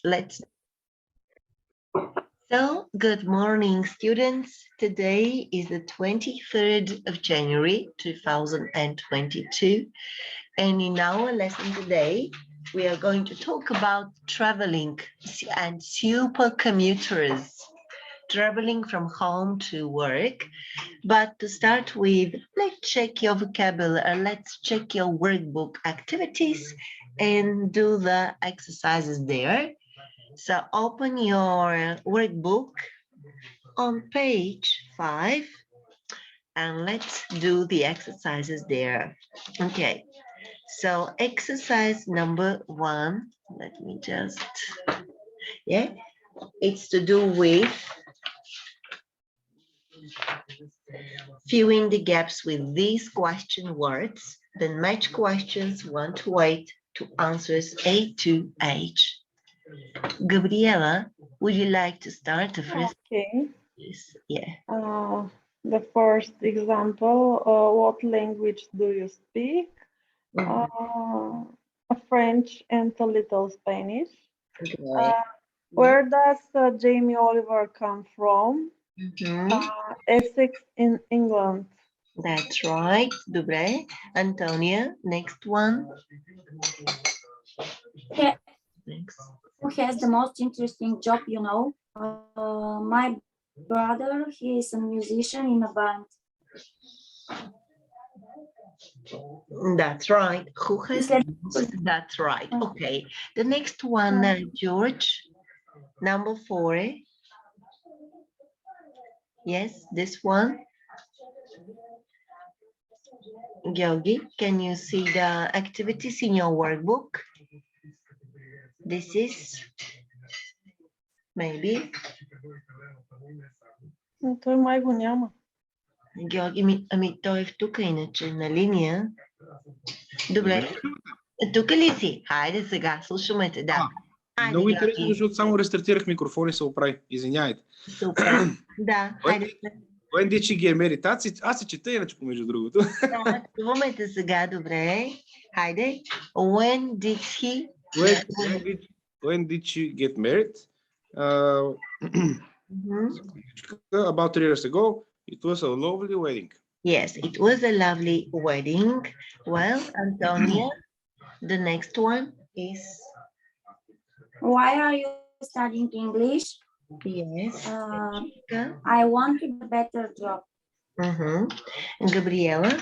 So, good morning, students. Today is the 23rd of January, 2022. And in our lesson today, we are going to talk about traveling and super commuters, traveling from home to work. But to start with, let's check your vocabulary, let's check your workbook activities and do the exercises there. So open your workbook on page 5 and let's do the exercises there. Okay, so exercise number 1, let me just, it's to do with filling the gaps with these question words, then match questions 1 to 8 to answers A to H. Gabriela, would you like to start the first? Okay. Yes, yeah. The first example, what language do you speak? French and a little Spanish. Okay. Where does Jamie Oliver come from? Essex in England. That's right. Dobre. Antonia, next one. Yeah. Next. Who has the most interesting job, you know? My brother, he is a musician in a band. That's right. Who has? That's right. Okay. The next one, George, number 4. Yes, this one. Georgi, can you see the activities in your workbook? This is maybe. Той май го няма. Георги, ами той е тук иначе на линия. Добре. Тук ли си? Хайде сега, слушаме те, да. Айде, много интересно, защото само рестартирах микрофон и се оправи. Извинявайте. Супер. Да, хайде. When did she get married? Аз се чета иначе помежду другото. Да, чуваме те сега, добре. Хайде. When did he? When did she get married? About 3 years ago. It was a lovely wedding. Yes, it was a lovely wedding. Well, Antonia, the next one is... Why are you studying English? Yes. I want a better job. Gabriela?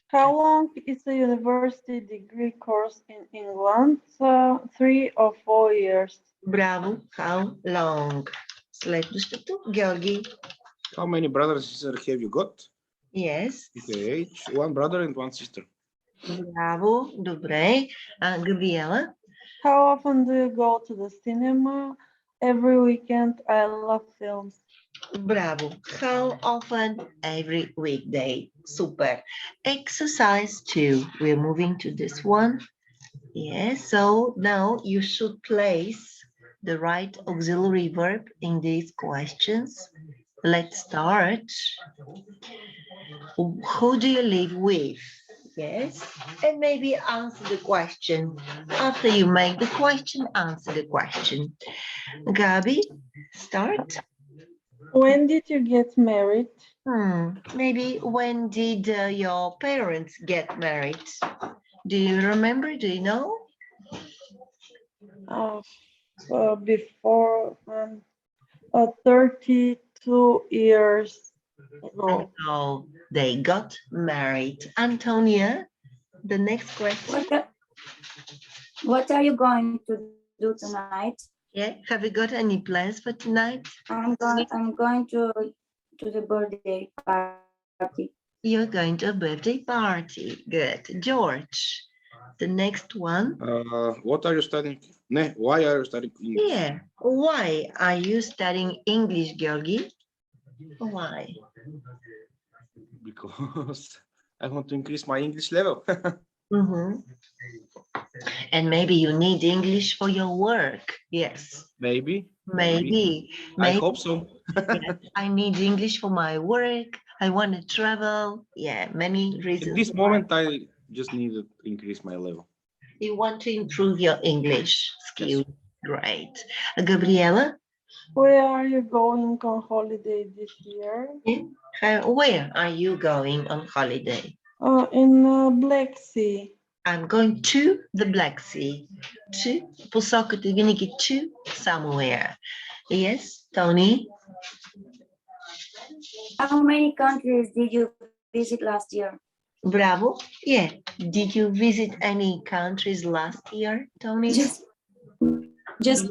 How long is a university degree course in England? 3 or 4 years. Bravo. How long? Следващото, Георги. How many brothers and sisters have you got? Yes. Okay, 1 brother and 1 sister. Браво, добре. Gabriela? How often do you go to the cinema? Every weekend. I love films. Bravo. How often? Every weekday. Super. Exercise 2. We're moving to this one. Yes, so now you should place the right auxiliary verb in these questions. Let's start. Who do you live with? Yes, and maybe answer the question. After you make the question, answer the question. Gabi, start. When did you get married? Maybe when did your parents get married? Do you remember? Do you know? Before 32 years ago. Oh, they got married. Antonia, the next question. What are you going to do tonight? Yeah, have you got any plans for tonight? I'm going to the birthday party. You're going to a birthday party. Good. George, the next one. What are you studying? Why are you studying English? Yeah, why are you studying English, Georgi? Why? Because I want to increase my English level. And maybe you need English for your work. Yes. Maybe. I hope so. Yes, I need English for my work. I want to travel. Yeah, many reasons. At this moment, I just need to increase my level. You want to improve your English skills. Great. Gabriela, Where are you going on holiday this year? where are you going on holiday? In Black Sea. I'm going to the Black Sea. To, посоката винаги to somewhere. Yes, Tony? How many countries did you visit last year? Bravo. Yeah. Did you visit any countries last year, Tony? Just Yes.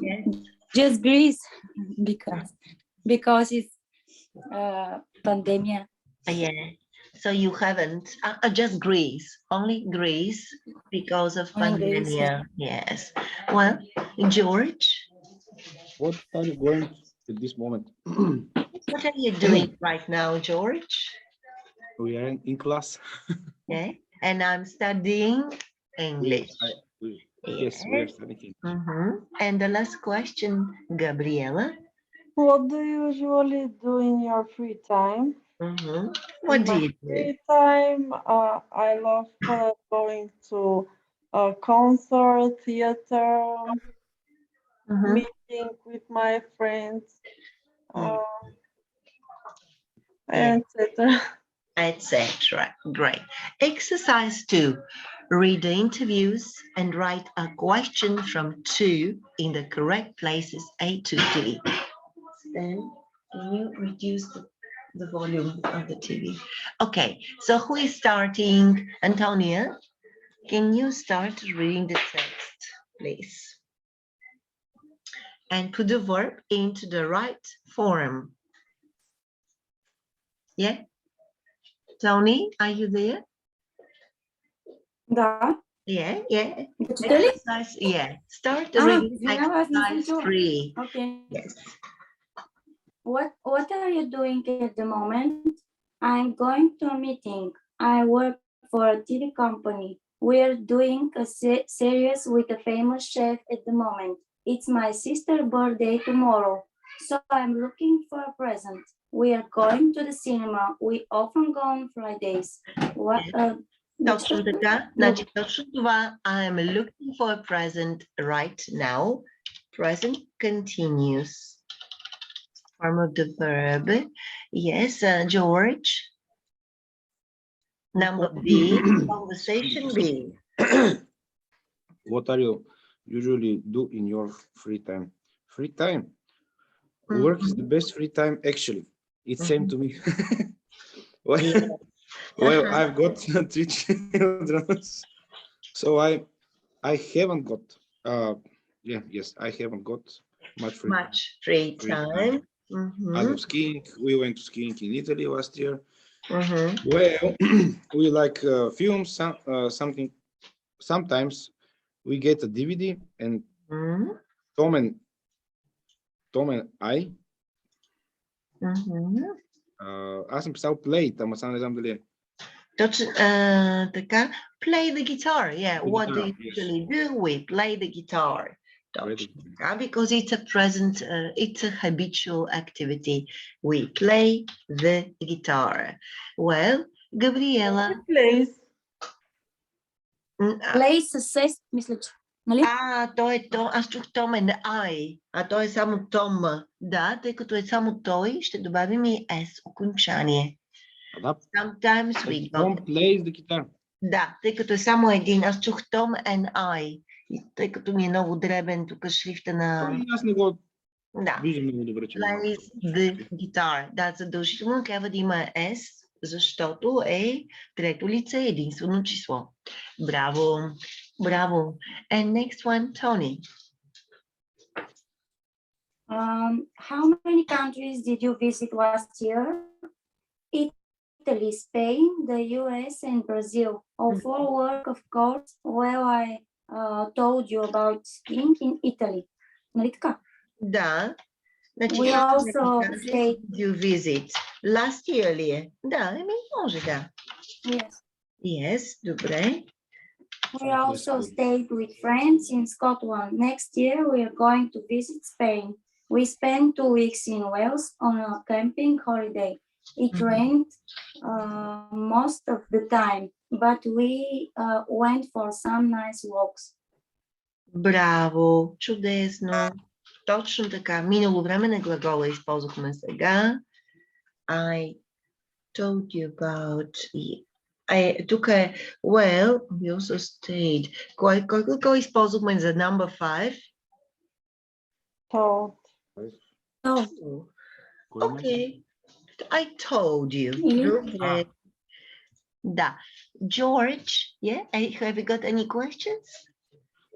just Greece, because it's pandemic. Yeah. So you haven't, just Greece, only Greece because of Only Greece, pandemic. Yes. Well, George, What are you going at this moment? what are you doing right now, George? We are in class. Yeah. And I'm studying English. Yes, we are studying. And the last question, Gabriela. What do you usually do in your free time? What In do my you do? free time, I love going to a concert, theater, meeting with my friends, etc. Etc. Great. Exercise 2. Read the interviews and write a question from 2 in the correct places A to D. Then can you reduce the volume of the TV? Okay, so who is starting? Antonia, can you start reading the text, please? And put the verb into the right form. Yeah? Tony, are you there? Да. Yeah, yeah. Читали? Exercise, yeah. Start reading exercise 3. Okay. Yes. What are you doing at the moment? I'm going to a meeting. I work for a TV company. We're doing a series with a famous chef at the moment. It's my sister's birthday tomorrow, so I'm looking for a present. We are going to the cinema. We often go on Fridays. What? Точно така. Значи точно това. I am looking for a present right now. Present continuous. Form of the verb. Yes, George. Number B, conversation B. What are you usually do in your free time? Free time? Work is the best free time, actually. It's same to me. Well, I've got 3 children, so I haven't got I haven't got much free time. I love skiing. We went to skiing in Italy last year. Well, we like films, something. Sometimes we get a DVD and Tom and I. Аз съм писал play, ама сега не знам дали е. Точно така. Play the guitar. Yeah. What do you usually do? We play the guitar. Because it's a present, it's a habitual activity. We play the guitar. Well, Gabriela. Plays. Plays със, мисля, че. Нали? Той е то. Аз чух Том and I. Той е само Том. Да, тъй като е само той, ще добавим и S окончание. Sometimes we go. Tom plays the guitar. Да, тъй като е само един. Аз чух Tom and I. Тъй като ми е много дребен тук шрифта на... Аз не го Да. виждам много добре, че Plays the guitar. Да, задължително трябва да има S, защото е трето лице, единствено число. Браво, браво. And next one, Tony. How many countries did you visit last year? Italy, Spain, the US, and Brazil. All for work, of course. Well, I told you about skiing in Italy. Нали така? Да. Значи, We also stayed. You visit. Last year ли е? Да, може да. Yes. Yes, добре. We also stayed with friends in Scotland. Next year, we are going to visit Spain. We spent 2 weeks in Wales on a camping holiday. It rained most of the time, but we went for some nice walks. Браво, чудесно. Точно така. Минало време на глагола използвахме сега. I told you about... тук е well, we also stayed. Кой глагол използвахме за number 5? Told. So, Okay. I told you. Или? Добре. Да. George, yeah? Have you got any questions?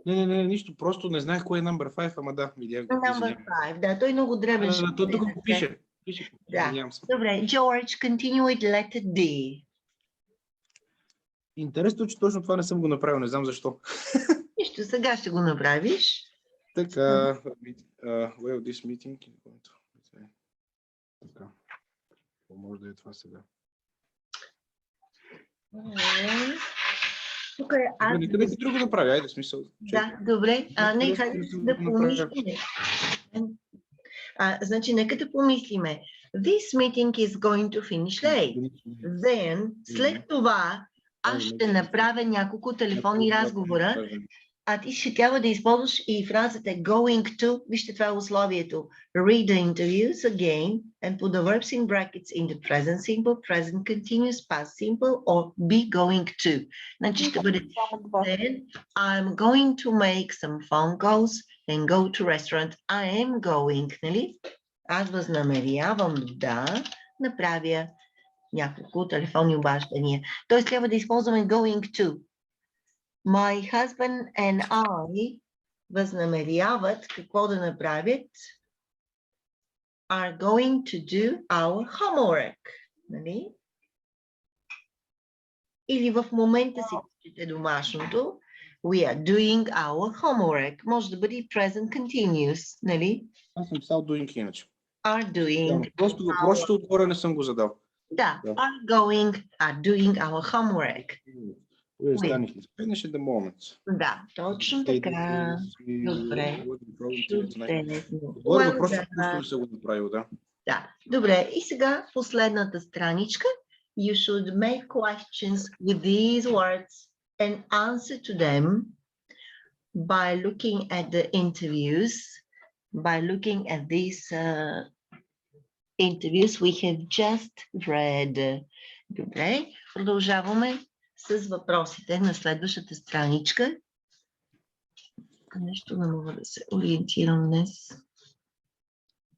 Не, нищо, просто не знаех кое е number 5, ама да, видях го. Number извинявам. 5. Да, той много дребен. То тук го пише. Да. Извинявам се. Добре. George, continue with letter D. Интересно, че точно това не съм го направил, не знам защо. Нищо, сега ще го направиш. Така, well, this meeting is going to... Така, може да е това сега. Тук е аз. Нека да ти друго направя, айде, смисъл. Да, добре. Нека да помислиме. Значи, нека да помислиме. This meeting is going to finish late. Then, след това, аз ще направя няколко телефонни разговора, а ти ще трябва да използваш и фразата going to, вижте това е условието, read the interviews again and put the verbs in brackets in the present simple, present continuous, past simple or be going to. Значи ще бъде then I'm going to make some phone calls and go to restaurant. I am going, нали? Аз възнамерявам да направя няколко телефонни обаждания. Тоест трябва да използваме going to. My husband and I възнамеряват какво да направят? Are going to do our homework. Нали? Или в момента си пишете домашното. We are doing our homework. Може да бъде present continuous. Нали? Аз съм писал doing иначе. Are doing. Просто въпросите отгоре не съм го задал. Да. Are going, are doing our homework. We're studying in Spanish at the moment. Да, точно така. Добре. Отгоре въпросите просто не съм го направил, да. Да, добре. И сега последната страничка. You should make questions with these words and answer to them by looking at the interviews, by looking at these interviews we have just read. Добре, продължаваме с въпросите на следващата страничка. Нещо не мога да се ориентирам днес.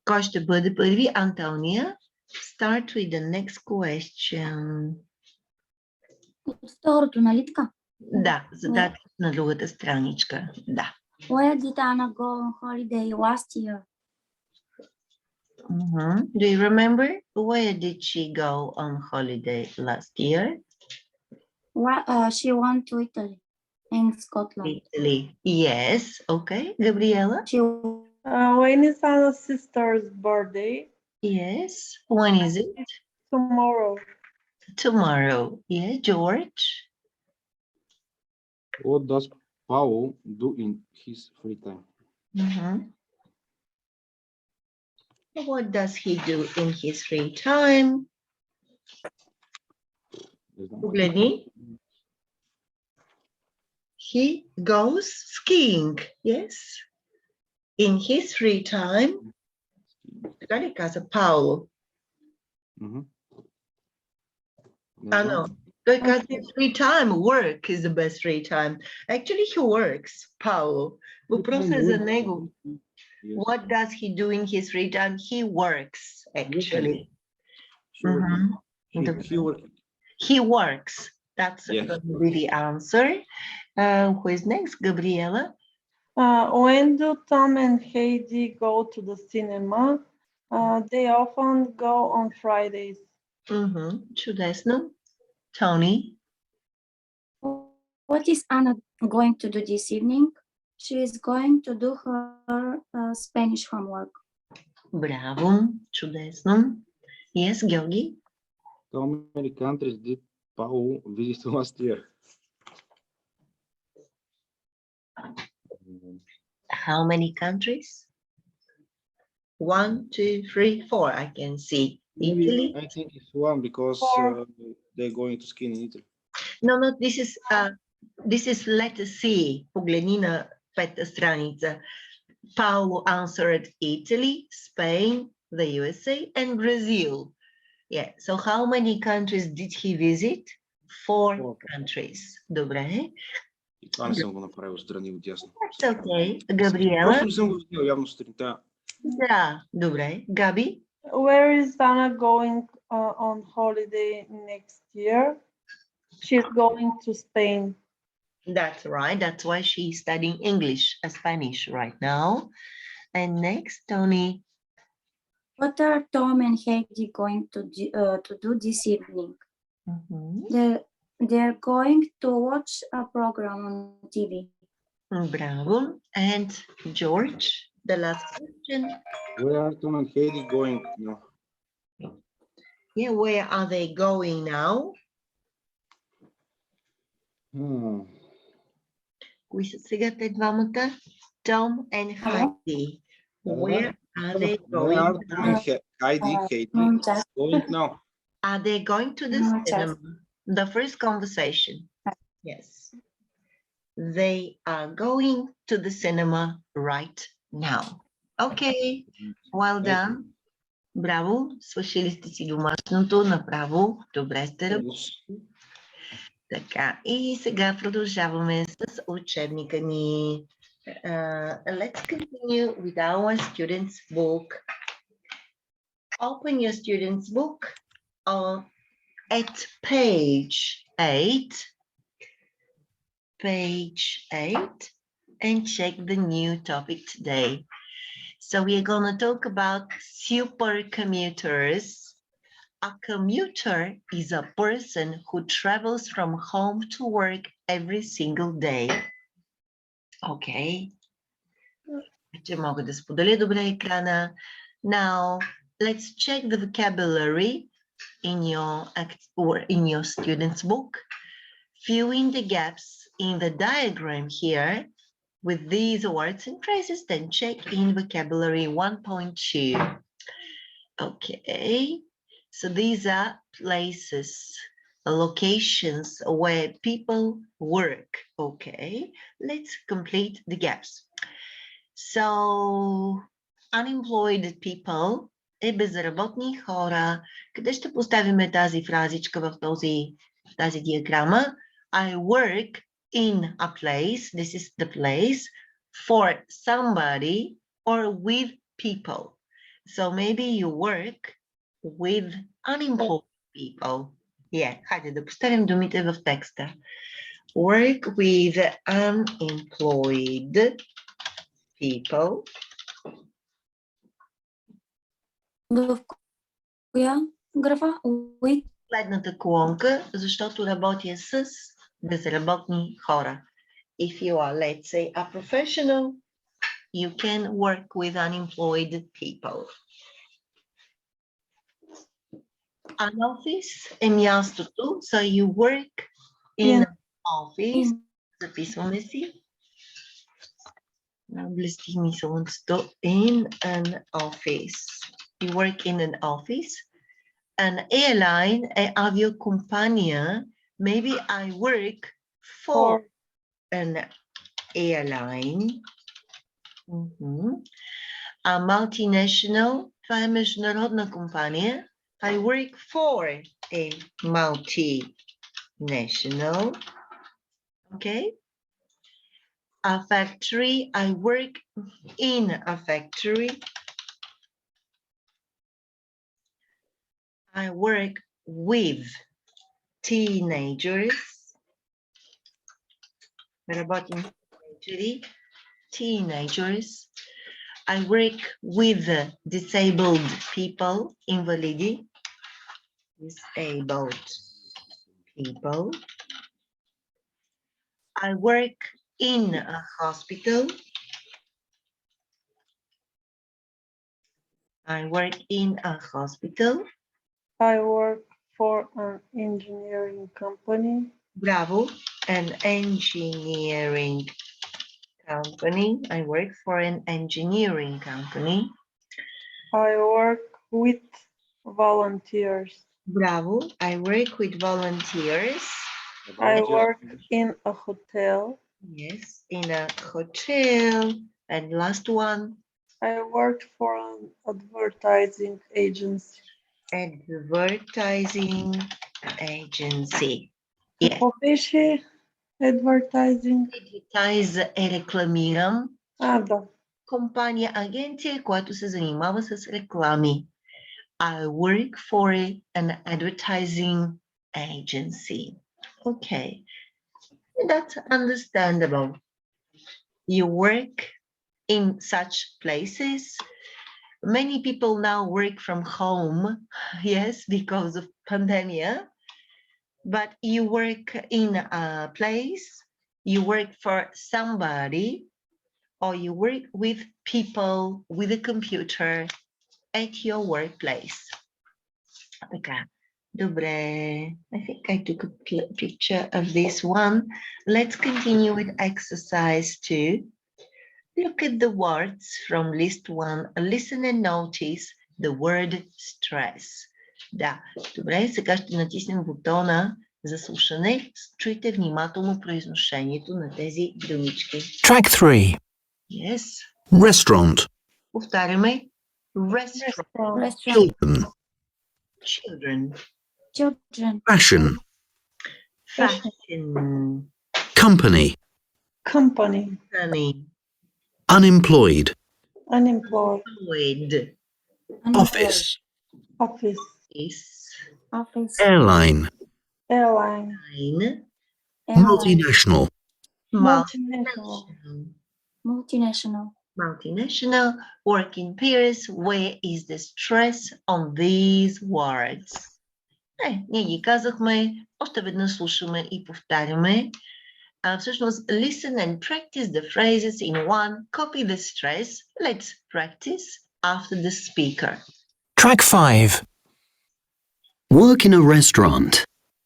Кой ще бъде първи? Антония. Start with the next question. Второто, нали така? Да, задача на другата страничка. Да. Where did Anna go on holiday last year? Do you remember? Where did she go on holiday last year? She went to Italy and Scotland. Italy. Yes. Okay. Gabriela? When is Anna's sister's birthday? Yes. When is it? Tomorrow. Tomorrow. Yeah. George? What does Paul do in his free time? What does he do in his free time? Погледни. He goes skiing. Yes. In his free time. Така ли каза Пауло? No. Той каза free time. Work is the best free time. Actually, he works, Пауло. Въпросът е за него. What does he do in his free time? He works, actually. He works. That's going to be the answer. Who is next? Gabriela? When do Tom and Heidi go to the cinema? They often go on Fridays. Чудесно. Tony? What is Anna going to do this evening? She is going to do her Spanish homework. Браво. Чудесно. Yes, Georgi? How many countries did Paul visit last year? How many countries? 1, 2, 3, 4. I can see. Italy? I think it's one because they're going to ski in Italy. No, this is letter C. Погледни на пета страница. Paulo answered Italy, Spain, the USA, and Brazil. Yeah, so how many countries did he visit? 4 countries. Добре. И това не съм го направил страни от ясно. That's okay. Gabriela? Просто не съм го видял явно сутринта. Да, добре. Gabi? Where is Dana going on holiday next year? She's going to Spain. That's right. That's why she's studying English, Spanish right now. And next, Tony. What are Tom and Heidi going to do this evening? They're going to watch a program on TV. Bravo. And George, the last question. Where are Tom and Heidi going now? Yeah, where are they going now? Кои са сега те двамата? Tom and Heidi. Where are they going? Where are Tom and Heidi going now? Are they going to the cinema? The first conversation. Yes. They are going to the cinema right now. Okay. Well done. Браво. Свършили сте си домашното. Направо. Добре сте работили. Така. И сега продължаваме с учебника ни. Let's continue with our student's book. Open your student's book at page 8. Page 8. And check the new topic today. So we are going to talk about supercommuters. A commuter is a person who travels from home to work every single day. Okay. Ще мога да споделя добре екрана. Now, let's check the vocabulary in your student's book. Fill in the gaps in the diagram here with these words and phrases, then check in vocabulary 1.2. Okay, so these are places, locations where people work. Okay, let's complete the gaps. So, unemployed people е безработни хора. Къде ще поставим тази фразичка в тази диаграма? I work in a place, this is the place, for somebody or with people. So maybe you work with unemployed people. Yeah, хайде да поставим думите в текста. Work with unemployed people. В коя графа? With? Следната колонка, защото работя с безработни хора. If you are, let's say, a professional, you can work with unemployed people. An office е мястото, so you work in an office. Записваме си. Блести ми слънцето. In an office. You work in an office. An airline е авиокомпания. Maybe I work for an airline. A multinational, това е международна компания. I work for a multinational. Okay. A factory, I work in a factory. I work with teenagers. Работим teenagers. I work with disabled people, invalidi. Disabled people. I work in a hospital. I work in a hospital. I work for an engineering company. Bravo, an engineering company. I work for an engineering company. I work with volunteers. Bravo, I work with volunteers. I work in a hotel. Yes, in a hotel. And last one, I worked for an advertising agency. advertising agency. Yes, Какво беше advertising? advertise е рекламирам. Да. Компания, агенция, която се занимава с реклами. I work for an advertising agency. Okay, that's understandable. You work in such places. Many people now work from home, yes, because of pandemic. But you work in a place, you work for somebody, or you work with people with a computer at your workplace. Така, добре. I think I took a picture of this one. Let's continue with exercise 2. Look at the words from list 1. Listen and notice the word stress. Да, добре, сега ще натиснем бутона за слушане. Чуйте внимателно произношението на тези думички. Track 3. Yes. Restaurant. Повтаряме. Restaurant. Restaurant. Children. Children. Children. Fashion. Fashion. Company. Company. Honey. Unemployed. Unemployed. Void. Office. Office. Is. Office. Airline. Airline. Line. Airline. Multinational. Multinational. Multinational. Multinational, work in pairs. Where is the stress on these words? Ние ги казахме, още веднъж слушаме и повтаряме. Всъщност, listen and practice the phrases in one. Copy the stress. Let's practice after the speaker. Track 5. Work in a restaurant.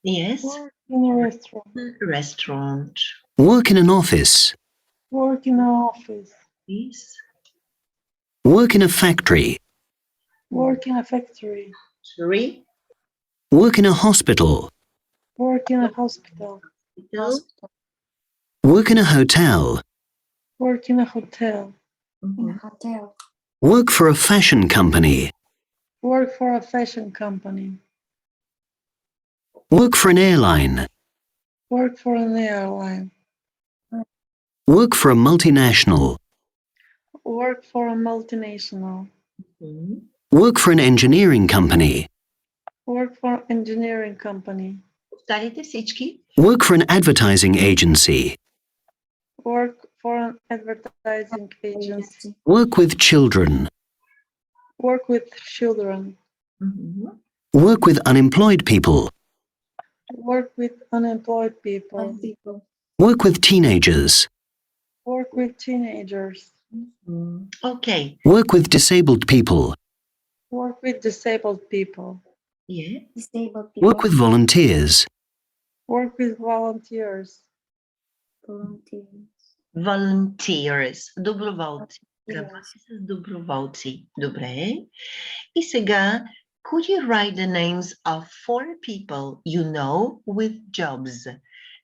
Yes, Work in a restaurant. restaurant. Work in an office. Work in an office. Yes. Work in a factory. Work in a factory. 3. Work in a hospital. Work in a hospital. Hospital. Work in a hotel. Work in a hotel. In a hotel. Work for a fashion company. Work for a fashion company. Work for an airline. Work for an airline. Work for a multinational. Work for a multinational. Mhm. Work for an engineering company. Work for an engineering company. Повтаряйте всички. Work for an advertising agency. Work for an advertising agency. Work with children. Work with children. Mhm. Work with unemployed people. Work with unemployed people. People. Work with teenagers. Work with teenagers. Okay. Work with disabled people. Work with disabled people. Yeah. Disabled people. Work with volunteers. Work with volunteers. Volunteers. Volunteers. Доброволци. Работи с доброволци. Добре. И сега, could you write the names of 4 people you know with jobs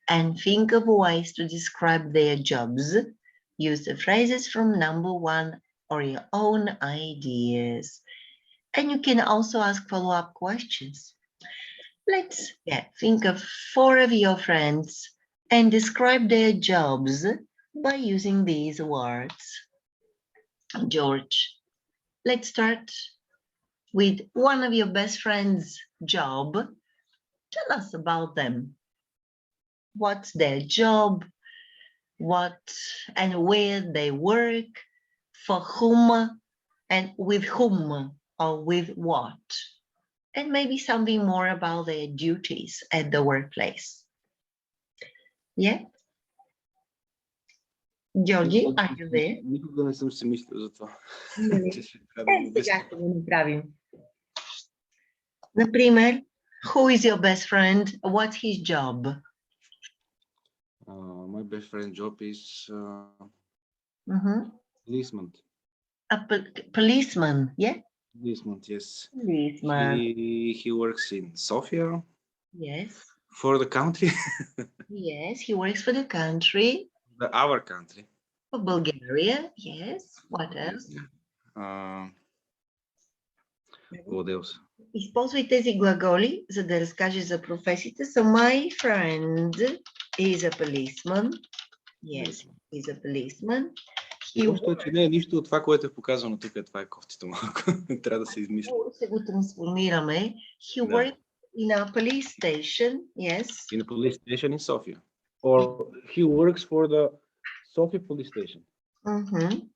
and think of ways to describe their jobs? Use the phrases from number 1 or your own ideas. And you can also ask follow-up questions. Let's think of 4 of your friends and describe their jobs by using these words. George, let's start with one of your best friends' job. Tell us about them. What's their job? What and where they work? For whom and with whom or with what? And maybe something more about their duties at the workplace. Yeah? Georgie, are you there? Никога не съм си мислил за това. Нали? Че ще трябва да го обясня. Сега ще го направим. Например, who is your best friend? What's his job? My best friend job is Mhm. policeman. A policeman, yeah? Policeman, yes. Policeman, He works in Sofia yes. for the country. Yes, he works for the country. our country. For Bulgaria, yes. What else? Uh, what else? Използвай тези глаголи, за да разкажеш за професията. So my friend is a policeman. Yes, he's a policeman. He Просто е, че не е нищо от това, което е показано тук. Това е кофтито малко. Трябва да се измисли. ще го трансформираме. He Да. works in a police station. Yes. In a police station in Sofia. Or he works for the Sofia police station.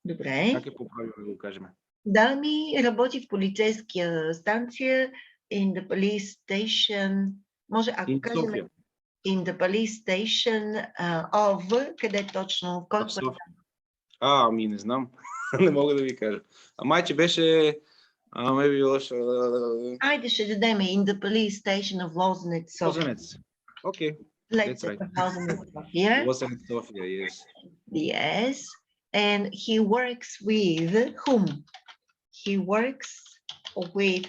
Добре. Как е по-правилно да го кажем? Да, ми работи в полицейския станция in the police station. Може, ако In кажем Sofia. in the police station of, къде точно, в кой В София. Ами не знам. Не мога да ви кажа. Майче беше... maybe also... Айде ще дадем in the police station of Лозенец, София. Лозенец. Окей. Let's That's right. say Лозенец, София. Лозенец, София, yes. Yes. And he works with whom? He works with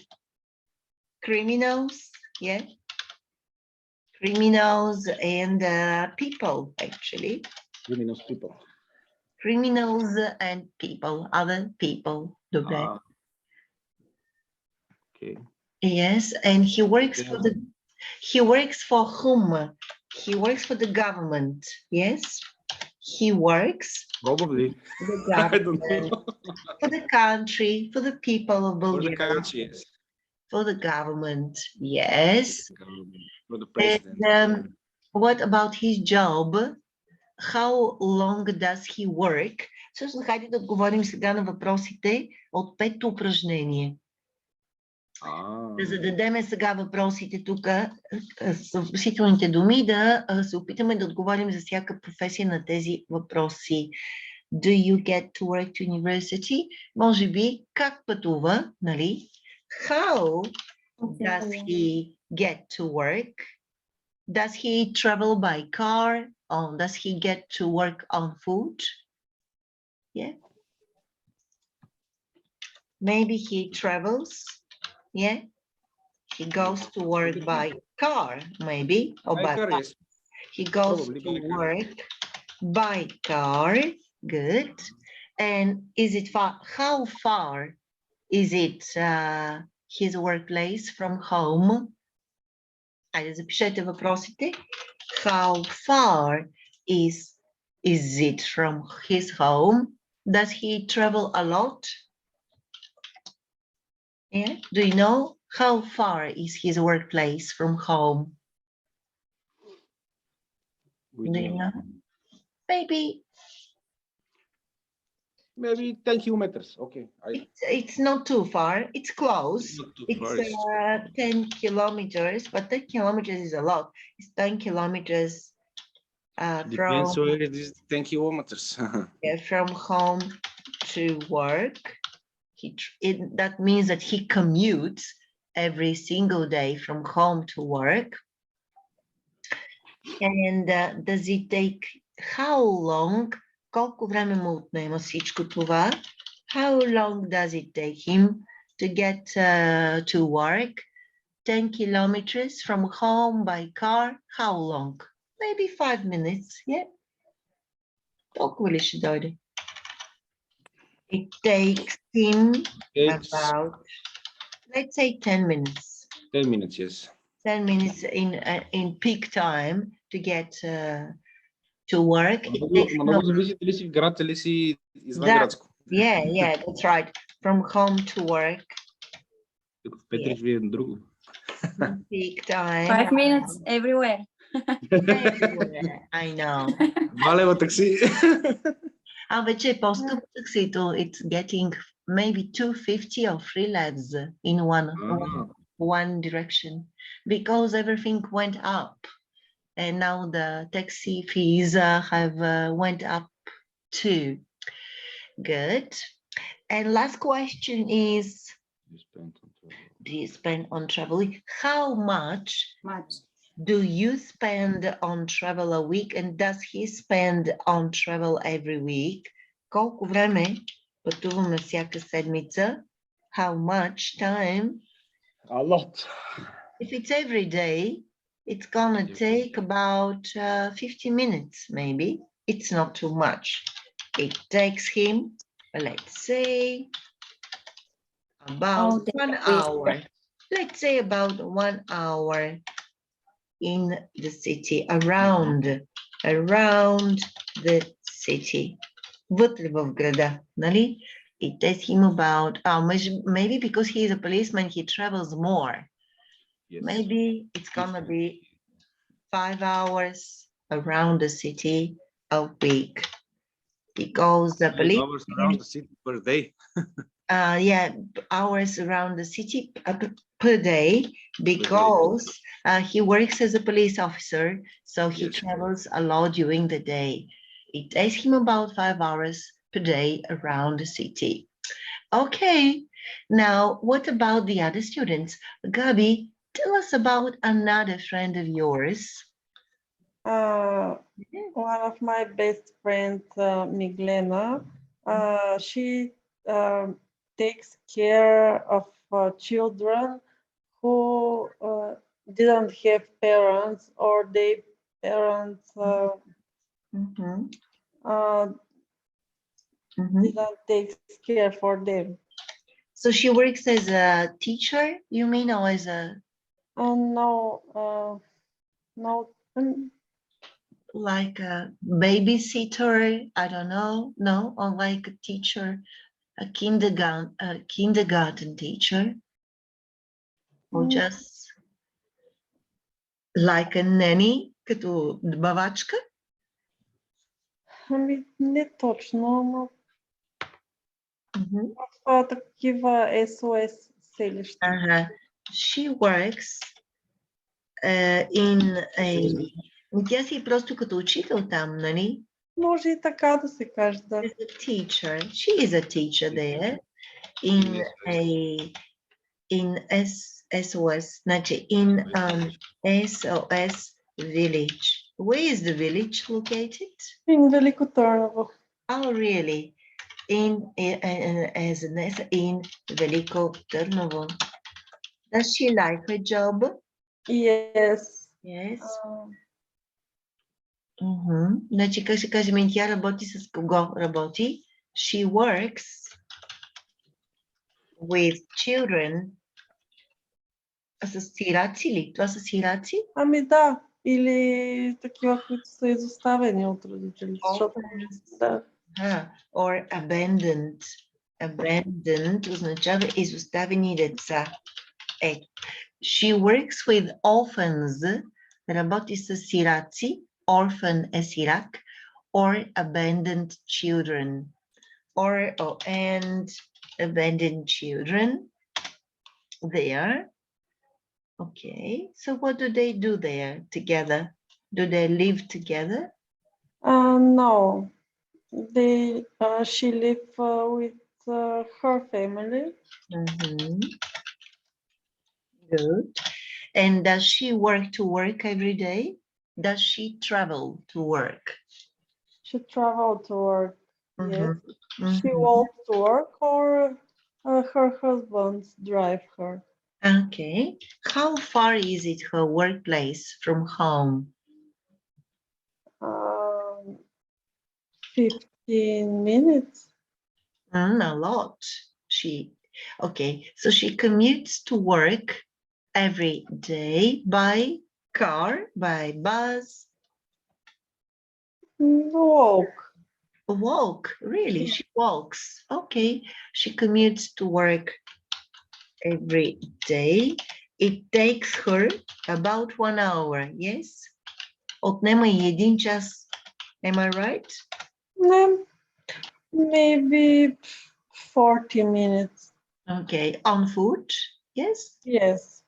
criminals, yeah? Criminals and people, actually. Criminals people. Criminals and people, other people. Добре. Okay. Yes, and he works for the, he works for whom? He works for the government, yes? He works Probably. the I don't government, know. for the country, for the people of For the Bulgaria, country, yes. for the government, yes. For the president. And what about his job? How long does he work? Всъщност, хайде да отговорим сега на въпросите от 5-то упражнение. Да зададем сега въпросите тук с въпросителните думи, да се опитаме да отговорим за всяка професия на тези въпроси. Do you get to work to university? Може би, как пътува, нали? How does he get to work? Does he travel by car? Or does he get to work on foot? Yeah. Maybe he travels. Yeah. He goes to work by car, maybe, or by car, bus. yes. He goes Probably to by car. work by car. Good. And is it far? How far is it his workplace from home? Айде, запишете въпросите. How far is it from his home? Does he travel a lot? Yeah. Do you know how far is his workplace from home? Do you know? Maybe 10 kilometers. Okay. It's not too far. It's close. It's not too It's far. 10 kilometers, but 10 kilometers is a lot. It's 10 kilometers Depends from, where it is 10 kilometers. from home to work. That means that he commutes every single day from home to work. And does it take, how long, колко време му отнема всичко това? How long does it take him to get to work? 10 kilometers from home by car? How long? Maybe 5 minutes, yeah? Толкова ли ще дойде? It takes him about, let's say 10 minutes. 10 minutes, yes. 10 minutes in peak time to get to work. It takes Много зависи дали си в град или си извън градско. Yeah, that's right. From home to work. В Петрич ви е друго. Peak time. 5 minutes everywhere. Everywhere, I know. 2 лева такси. Вече е по-скъпо таксито. It's getting maybe 250 or 3 lakhs in one direction because everything went up. And now the taxi fees have went up too. Good. And last question is, do you spend on traveling? How much do you spend on travel a week? And does he spend on travel every week? Колко време пътуваме всяка седмица? How much time? A lot. If it's every day, it's gonna take about 50 minutes, maybe. it's not too much. It takes him, let's say, about day 1 with- hour. Let's say about 1 hour in the city, around the city. Вътре в града, нали? It takes him about, maybe because he is a policeman, he travels more. Yes. Maybe it's gonna be 5 hours around the city a week. Because the 5 police, hours around the city per day. yeah, hours around the city per day, because he works as a police officer, so he Yes. travels a lot during the day. It takes him about 5 hours per day around the city. Okay, now what about the other students? Gabi, tell us about another friend of yours. One of my best friends, Miglena, she takes care of children who didn't have parents, or their parents Mhm, uh, mhm. didn't take care for them. So she works as a teacher, you mean, or as a And no, no, like a babysitter? I don't know. No, or like a teacher, a kindergarten teacher, or just like a nanny, като бавачка? ами не точно, но Mhm. в такива SOS селища. Uh-huh. She works in a... Тя си просто като учител там, нали? Може и така да се каже, да. Is a teacher. She is a teacher there in SOS, значи in SOS village. Where is the village located? In Велико Търново. Oh, really? In Veliko Tърново. Does she like her job? Yes. Yes. Uh, Значи, как ще кажем, тя работи с кого работи? She works with children. С сираци ли? Това са сираци? ами да, или такива, които са изоставени от родители, защото да. Or abandoned. Abandoned означава изоставени деца. She works with orphans. Работи с сираци. Orphan е сирак. Or abandoned children. And abandoned children there. Okay, so what do they do there together? Do they live together? No, she live with her family. Good. And does she work to work every day? Does she travel to work? She travel to work. Yes. She Mhm. walks to work, or her husband drive her. Okay. How far is it her workplace from home? 15 minutes. A lot. Okay, so she commutes to work every day by car, by bus. Walk. Really? She walks. Okay, she commutes to work every day. It takes her about 1 hour, yes? Отнема и 1 час. Am I right? Maybe 40 minutes. Okay, on foot, yes? Yes.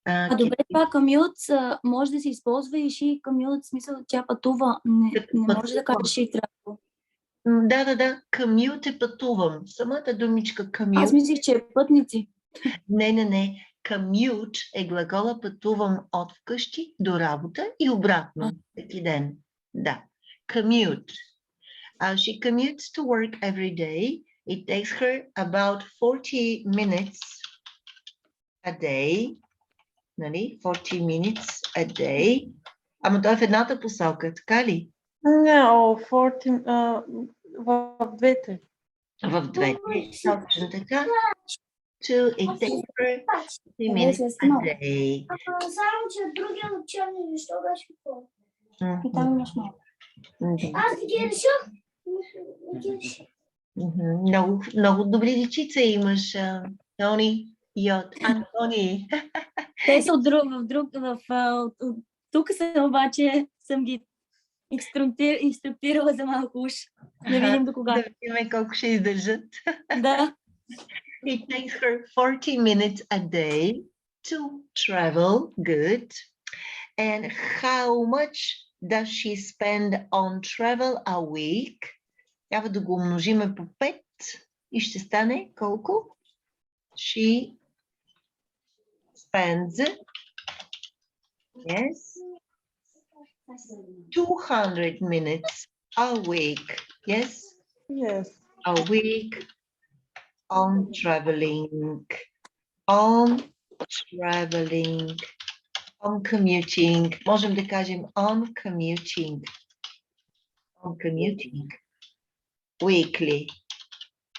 А добре, това commute може да се използва и she commute, в смисъл, тя пътува. Не може да кажеш she travel. Да. Commute е пътувам. Самата думичка commute. Аз мислих, че е пътници. Не. Commute е глагола пътувам от вкъщи до работа и обратно. Всеки ден. Да. Commute. She commutes to work every day. It takes her about 40 minutes a day. Нали? 40 minutes a day. Ама той е в едната посока, така ли? Не, 40, в двете. В двете. Точно така. It takes her 3 minutes a day. Само, че другия учебник, защо беше какво? И Мгм. там имаш малко. Аз ги реших. Много, много добри дечица имаш, Тони и от Антони. Те са тук съм обаче съм ги инструктирала за малко уж. Да видим до кога. Да видим колко ще издържат. Да. It takes her 40 minutes a day to travel. Good. And how much does she spend on travel a week? Трябва да го умножиме по 5 и ще стане колко? She spends, yes, 200 minutes a week. Yes, Yes. a week on traveling, on traveling, on commuting. Можем да кажем on commuting. On commuting. Weekly.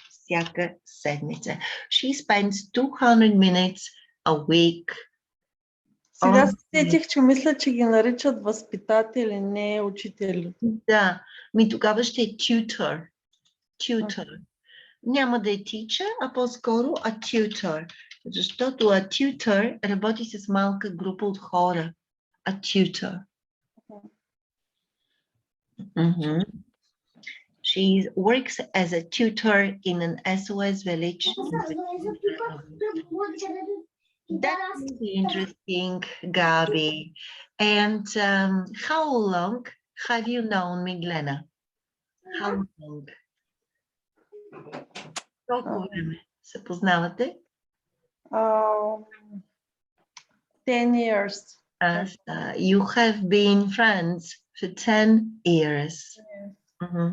Всяка седмица. She spends 200 minutes a week. Сега се сетих, че мисля, че ги наричат възпитатели, не учители. Да, тогава ще е tutor. Tutor. Няма да е teacher, а по-скоро a tutor. Защото a tutor работи с малка група от хора. A tutor. She works as a tutor in an SOS village. That's interesting, Gabi. And how long have you known Miglena? How long? Колко време се познавате? 10 years. You have been friends for 10 years.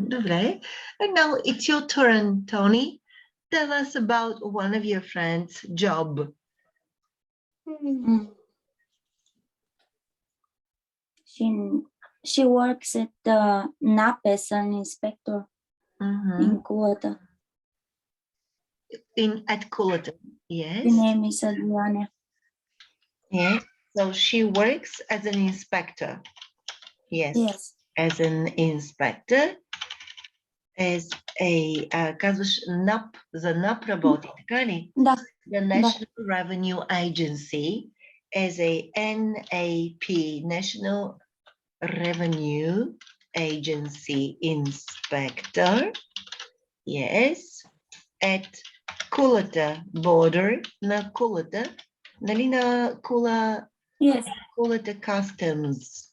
Добре. And now it's your turn, Tony. Tell us about one of your friends' job. She works at the NAP as an inspector in Kulata. At Kulata, yes. The name is Adriana. Yes. So she works as an inspector. Yes. Yes. As an inspector. As a казваш NAP, за NAP работи, така ли? Да. The National Revenue Agency as a NAP, National Revenue Agency Inspector. Yes. At Kulata border, na Kulata, нали на Кула, Yes. Kulata Customs.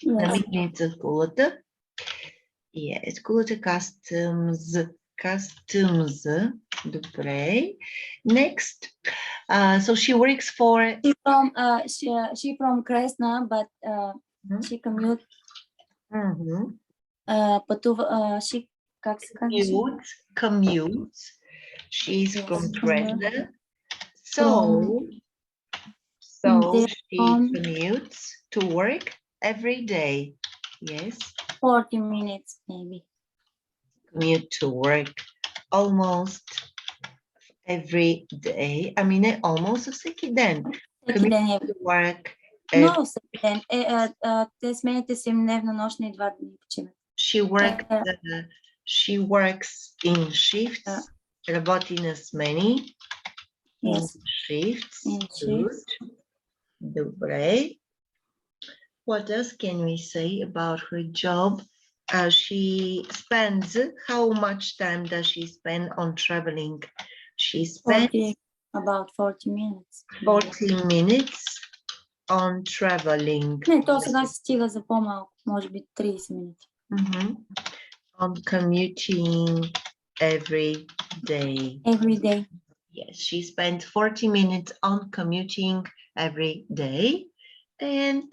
Yes. На митница Kulata. Yes, Kulata Customs. Добре. Next. So she works for... She from Kresna, but she commute. Пътува, she, как се казва? Commutes. She's Yes, from Kresna. So she commutes to work every day. Yes. 40 minutes, maybe. Commute to work almost every day. I mean, almost всеки ден. Всеки ден е. To work. Много всеки ден. Те смените си дневно, нощно и 2 дни почиват. She works in shifts. Работи на смени. Yes. In shifts. In shifts. Добре. What else can we say about her job? She spends, how much time does she spend on traveling? She spends about 40 minutes. 40 minutes on traveling. Не, то сега се стига за по-малко, може би 30 минути. On commuting every day. Every day. Yes, she spends 40 minutes on commuting every day. And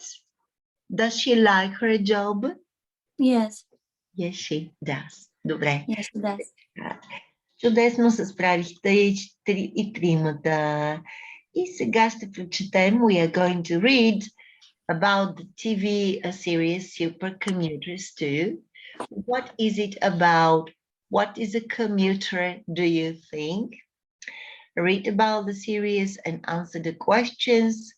does she like her job? Yes. Yes, she does. Добре. Yes, she does. Чудесно се справихте и тримата. И сега ще прочетем. We are going to read about the TV series Super Commuters 2. What is it about? What is a commuter, do you think? Read about the series and answer the questions.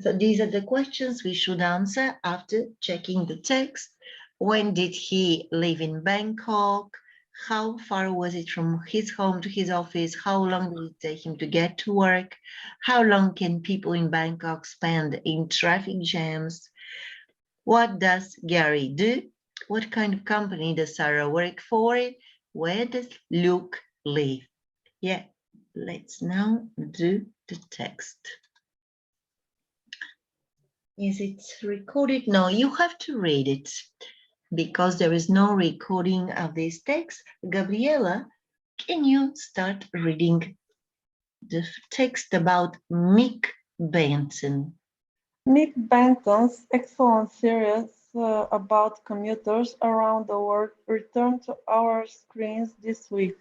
So these are the questions we should answer after checking the text. When did he live in Bangkok? How far was it from his home to his office? How long did it take him to get to work? How long can people in Bangkok spend in traffic jams? What does Gary do? What kind of company does Sarah work for? Where does Luke live? Yeah, let's now do the text. Is it recorded? No, you have to read it because there is no recording of this text. Gabriela, can you start reading the text about Mick Benton? Mick Benton's excellent series about commuters around the world returned to our screens this week.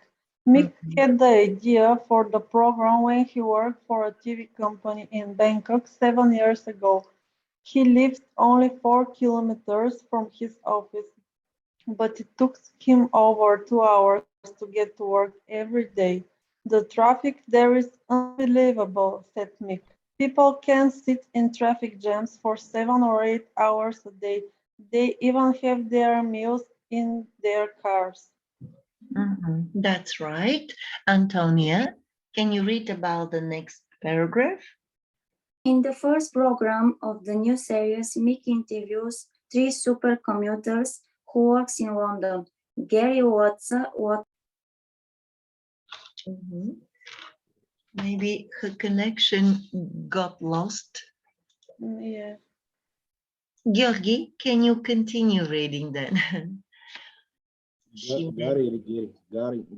Mick had the idea for the program when he worked for a TV company in Bangkok 7 years ago. He lived only 4 kilometers from his office, but it took him over 2 hours to get to work every day. The traffic there is unbelievable, said Mick. People can sit in traffic jams for 7 or 8 hours a day. They even have their meals in their cars. That's right. Antonia, can you read about the next paragraph? In the first program of the new series, Mick interviews 3 super commuters who works in London. Gary Watson, Maybe her connection got lost. Yeah. Georgi, can you continue reading then?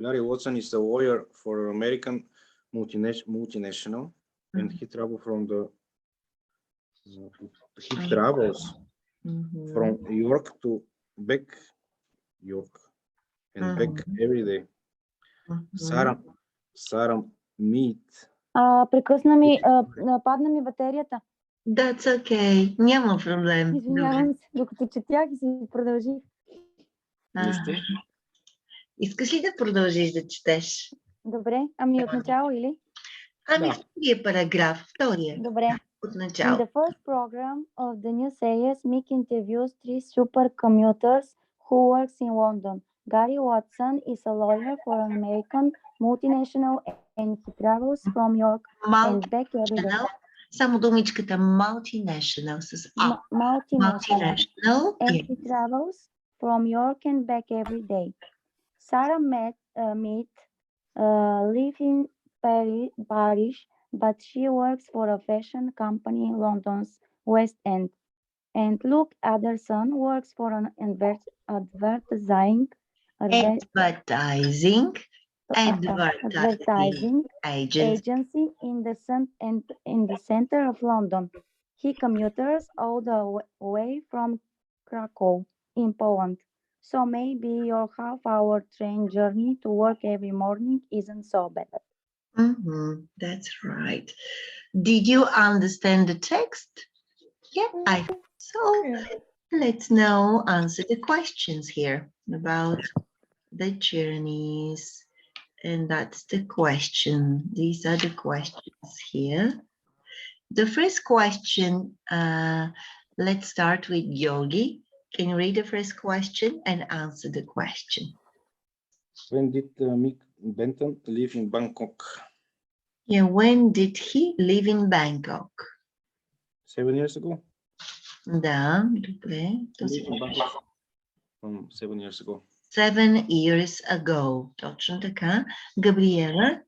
Gary Watson is a lawyer for an American multinational, and he travels from from York to back York and back every day. Sarah meet. Падна ми батерията. That's okay. Няма проблем. Извинявам се, докато четях и си продължих. Нищо. Искаш ли да продължиш да четеш? Добре, ами от начало или? Ами Да. втория параграф, втория. Добре. От In начало. the first program of the new series, Mick interviews 3 super commuters who works in London. Gary Watson is a lawyer for an American multinational and he travels from York and back every day. Само думичката multinational с А. Multinational. And he travels from York and back every day. Sarah lives in Paris, but she works for a fashion company in London's West End. And Luke Anderson works for an advertising agency in the center of London. He commutes all the way from Krakow in Poland. So maybe your half-hour train journey to work every morning isn't so bad. That's right. Did you understand the text? Yeah, I think so. Let's now answer the questions here about the journeys. And that's the question. These are the questions here. The first question, let's start with Yogi. Can you read the first question and answer the question? When did Mick Benton live in Bangkok? Yeah, when did he live in Bangkok? 7 years ago. Да, добре. From 7 years ago. 7 years ago. Точно така. Gabriela?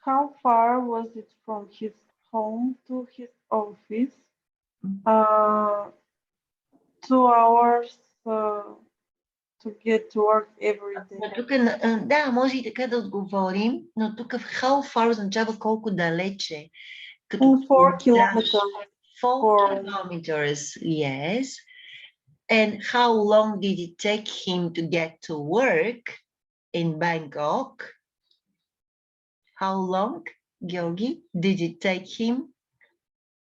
How far was it from his home to his office? 2 hours to get to work every day. Тук, да, може и така да отговорим, но тук how far означава колко далече. 4 kilometers. 4 kilometers, yes. And how long did it take him to get to work in Bangkok? How long, Georgi, did it take him?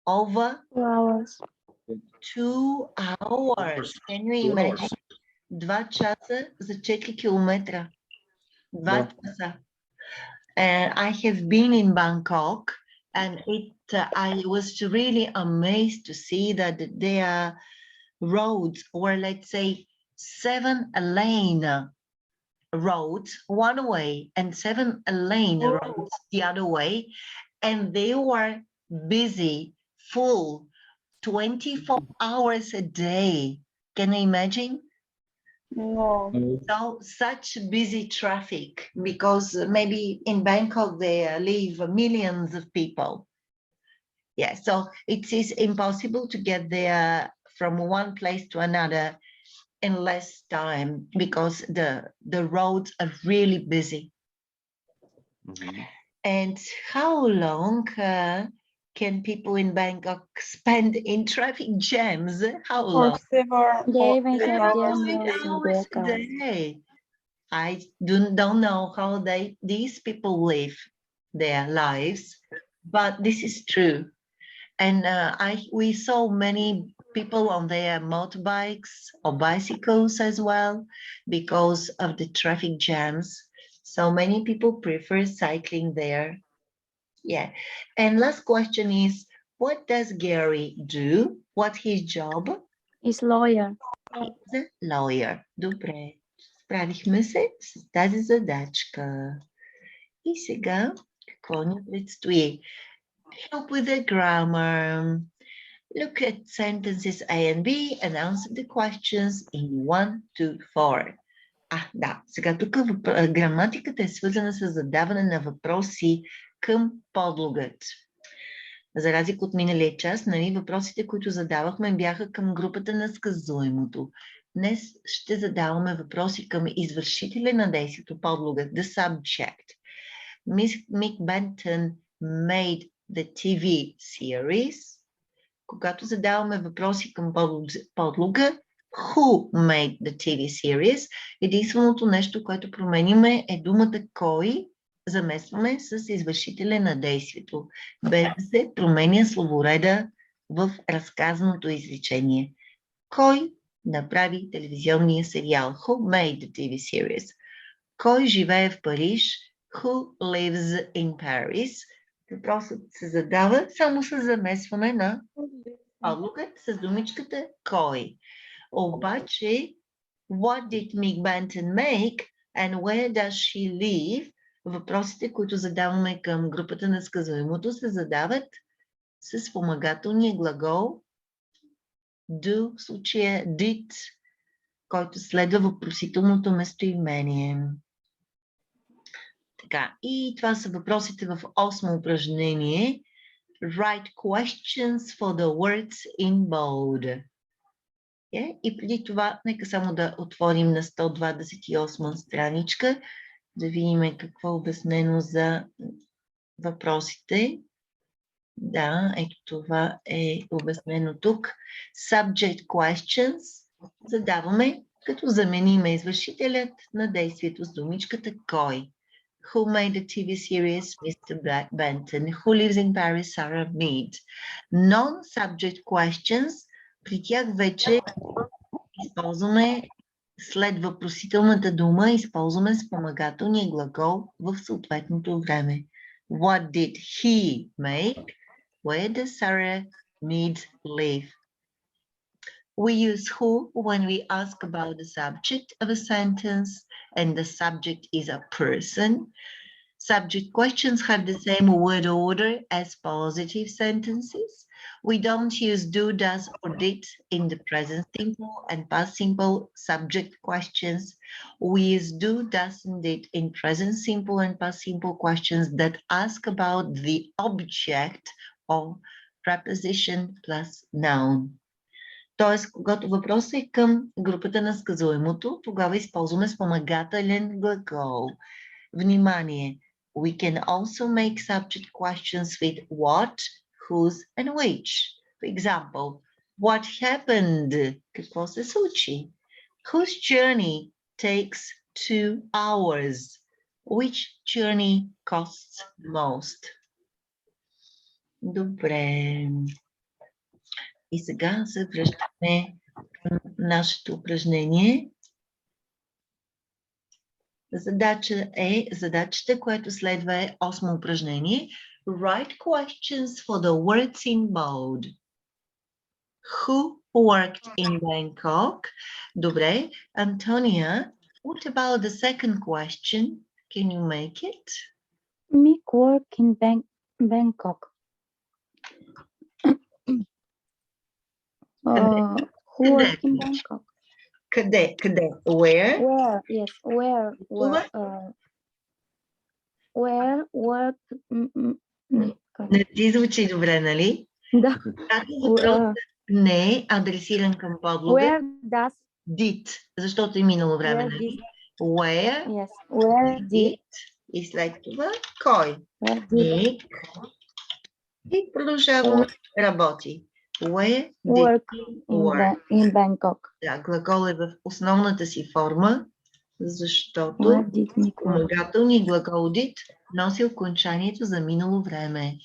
Over 2 hours. 2 hours. Can you 2 hours. imagine? 2 часа за 4 километра. 2 Да. часа. I have been in Bangkok, and I was really amazed to see that their roads were, let's say, 7-lane roads one way and 7-lane roads the other way, and they were busy, full, 24 hours a day. Can you imagine? No. So such busy traffic, because maybe in Bangkok there live millions of people. Yeah, so it is impossible to get there from one place to another in less time, because the roads are really busy. Мгм. And how long can people in Bangkok spend in traffic jams? How For long? several They even have 8 their hours. meals in Hours their a cars. day. I don't know how these people live their lives, but this is true. And we saw many people on their motorbikes or bicycles as well, because of the traffic jams. So many people prefer cycling there. Yeah. And last question is, what does Gary do? What's his job? Is lawyer. He's a lawyer. Добре. Справихме се с тази задачка. И сега, какво ни предстои? Help with the grammar. Look at sentences A and B and answer the questions in 1 to 4. Да, сега тук граматиката е свързана с задаване на въпроси към подлогът. За разлика от миналия час, нали, въпросите, които задавахме, бяха към групата на сказуемото. Днес ще задаваме въпроси към извършителя на действието, подлогът, the subject. Mick Benton made the TV series. Когато задаваме въпроси към подлога, who made the TV series, единственото нещо, което промениме, е думата кой, заместваме с извършителя на действието, без да се променя словореда в разказаното изречение. Кой направи телевизионния сериал? Who made the TV series? Кой живее в Париж? Who lives in Paris? Въпросът се задава само с замесване на подлогът с думичката кой. Обаче, what did Mick Benton make and where does she live? Въпросите, които задаваме към групата на сказуемото, се задават с спомагателния глагол do, в случая did, който следва въпросителното местоимение. Така, и това са въпросите в 8 упражнение. Write questions for the words in bold. И преди това, нека само да отворим на 128 страничка, да видим какво е обяснено за въпросите. Да, ето това е обяснено тук. Subject questions задаваме, като замениме извършителят на действието с думичката кой. Who made the TV series? Mr. Benton. Who lives in Paris? Sarah Mead. Non-subject questions, при тях вече използваме след въпросителната дума, използваме спомагателния глагол в съответното време. What did he make? Where does Sarah Mead live? We use who when we ask about the subject of a sentence, and the subject is a person. Subject questions have the same word order as positive sentences. We don't use do, does, or did in the present simple and past simple subject questions. We use do, does, and did in present simple and past simple questions that ask about the object or preposition plus noun. Тоест, когато въпросът е към групата на сказуемото, тогава използваме спомагателен глагол. Внимание! We can also make subject questions with what, whose, and which. For example, what happened? Какво се случи? Whose journey takes 2 hours? Which journey costs most? Добре. И сега се връщаме към нашето упражнение. Задачата, което следва е 8 упражнение. Write questions for the words in bold. Who worked in Bangkok? Добре. Antonia, what about the second question? Can you make it? Mick work in Bangkok. Who work in Bangkok? Къде? Where? Where? Yes. Where work? Не ти звучи добре, нали? Да. Въпрос не е адресиран към подлога. Where does? Did, защото е минало време. Where нали? did? Where Yes. Where did? И след това кой? Where did? Mick. И продължаваме. Работи. Where did Work work? in Bangkok. Да, глагол е в основната си форма, защото Where did Mick work? спомагателният глагол did носи окончанието за минало време.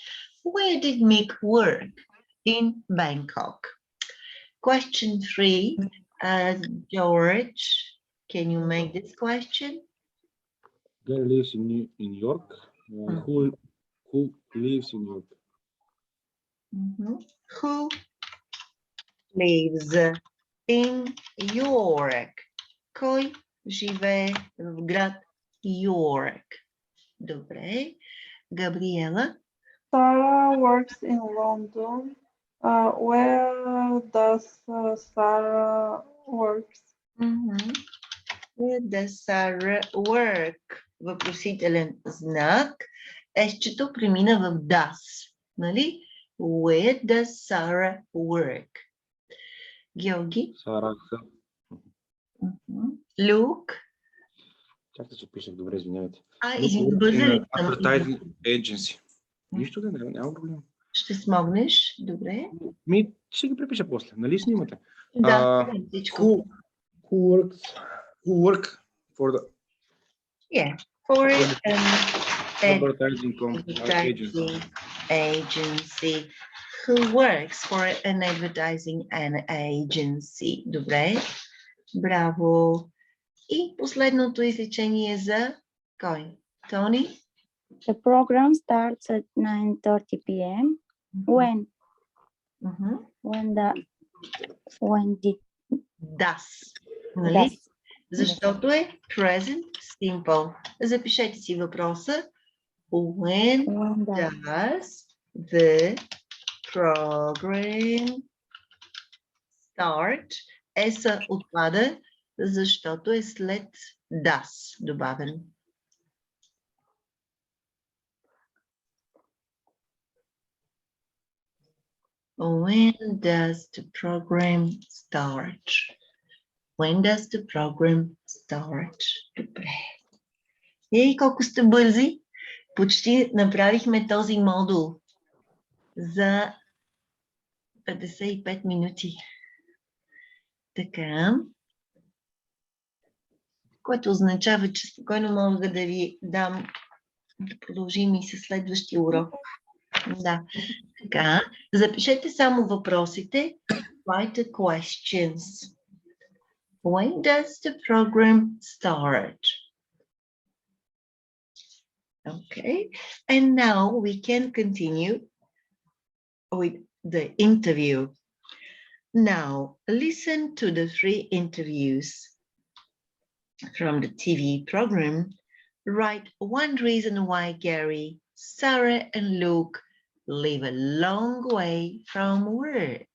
Where did Mick work? In Bangkok. Question 3. George, can you make this question? Gary lives in New York. Who lives in New York? Who lives in York? Кой живее в град Йорк? Добре. Габриела? Sarah works in London. Where does Sarah works? Where does Sarah work? Въпросителен знак. Ещето премина в does. Нали? Where does Sarah work? Георги? Сара. Люк? Чакай, че пишех добре, извинявайте. Бързали. Advertising agency. Нищо да няма проблем. Ще смогнеш? Добре. Ще ги препиша после. Нали снимате? Да, всичко. Who work for the For an advertising agency. Who works for an advertising agency. Добре. Браво. И последното изречение за кой? Тони? The program starts at 9:30 p.m. When did? Does. Нали? Защото е present simple. Запишете си въпроса. When does the program start? Еса отпада, защото е след does добавен. When does the program start? When does the program start? Добре. Ей, колко сте бързи! Почти направихме този модул за 55 минути. Така. Което означава, че спокойно мога да ви дам да продължим и със следващия урок. Да. Така. Запишете само въпросите. Write the questions. When does the program start? Okay. And now we can continue with the interview. Now, listen to the 3 interviews from the TV program. Write one reason why Gary, Sarah, and Luke live a long way from work.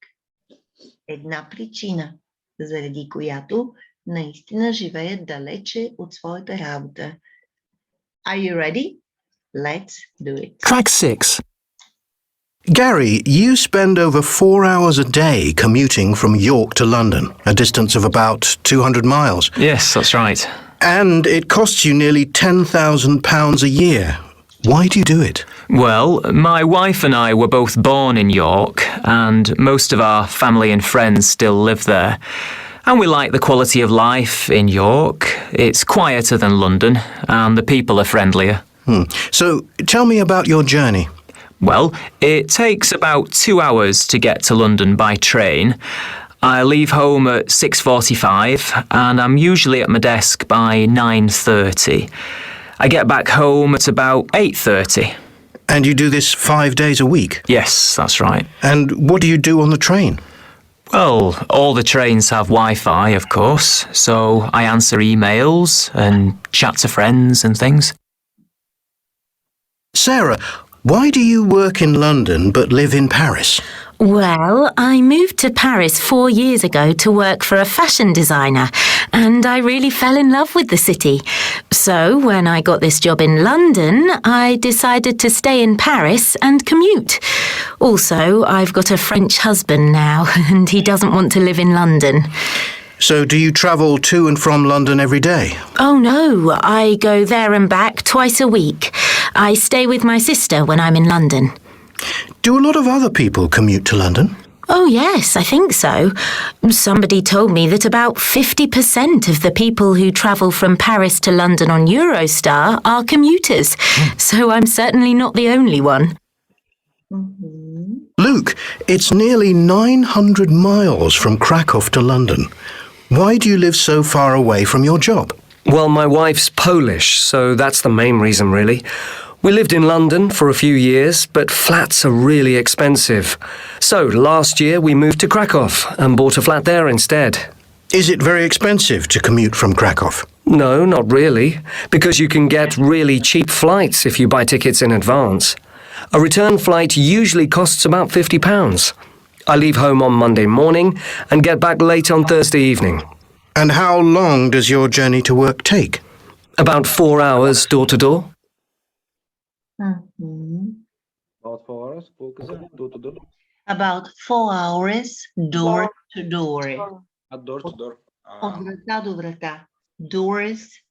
Една причина, заради която наистина живеят далече от своята работа. Are you ready? Let's do it. Track 6. Gary, you spend over 4 hours a day commuting from York to London, a distance of about 200 miles. Yes, that's right. And it costs you nearly £10,000 a year. Why do you do it? Well, my wife and I were both born in York, and most of our family and friends still live there. And we like the quality of life in York. It's quieter than London, and the people are friendlier. So, tell me about your journey. Well, it takes about 2 hours to get to London by train. I leave home at 6:45 and I'm usually at my desk by 9:30. I get back home at about 8:30. And you do this 5 days a week? Yes, that's right. And what do you do on the train? Well, all the trains have Wi-Fi, of course, so I answer emails and chat to friends and things. Sarah, why do you work in London but live in Paris? Well, I moved to Paris 4 years ago to work for a fashion designer, and I really fell in love with the city. So when I got this job in London, I decided to stay in Paris and commute. Also, I've got a French husband now, and he doesn't want to live in London. So do you travel to and from London every day? Oh no, I go there and back twice a week. I stay with my sister when I'm in London. Do a lot of other people commute to London? Oh yes, I think so. Somebody told me that about 50% of the people who travel from Paris to London on Eurostar are commuters. So I'm certainly not the only one. Luke, it's nearly 900 miles from Krakow to London. Why do you live so far away from your job? Well, my wife's Polish, so that's the main reason, really. We lived in London for a few years, but flats are really expensive. So last year we moved to Krakow and bought a flat there instead. Is it very expensive to commute from Krakow? No, not really, because you can get really cheap flights if you buy tickets in advance. A return flight usually costs about £50. I leave home on Monday morning and get back late on Thursday evening. And how long does your journey to work take? About 4 hours door to door. About 4 hours, door to door. About 4 hours door to door. Door to door. От врата до врата. Doors,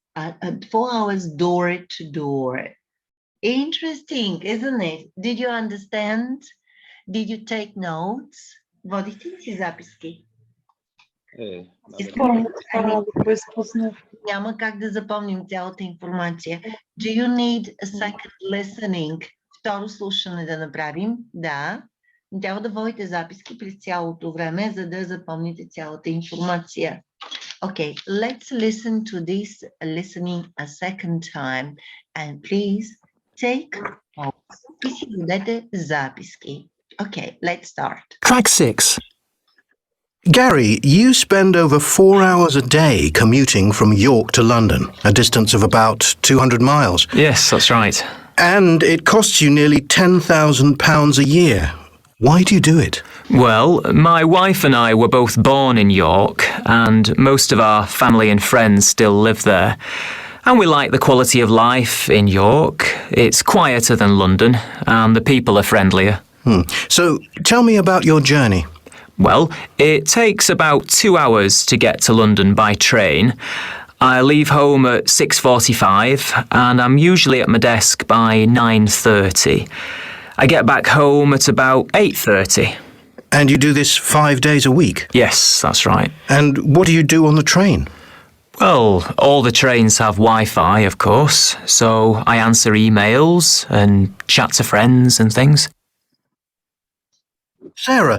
4 hours door to door. Interesting, isn't it? Did you understand? Did you take notes? Водите ли си записки? Няма как да запомним цялата информация. Do you need a second listening? Второ слушане да направим? Да. Трябва да водите записки през цялото време, за да запомните цялата информация. Okay, let's listen to this listening a second time. And please take notes. И си водете записки. Okay, let's start. Track 6. Gary, you spend over 4 hours a day commuting from York to London, a distance of about 200 miles. Yes, that's right. And it costs you nearly £10,000 a year. Why do you do it? Well, my wife and I were both born in York, and most of our family and friends still live there. And we like the quality of life in York. It's quieter than London, and the people are friendlier. So tell me about your journey. Well, it takes about 2 hours to get to London by train. I leave home at 6:45 and I'm usually at my desk by 9:30. I get back home at about 8:30. And you do this 5 days a week? Yes, that's right. And what do you do on the train? Well, all the trains have Wi-Fi, of course, so I answer emails and chat to friends and things. Sarah,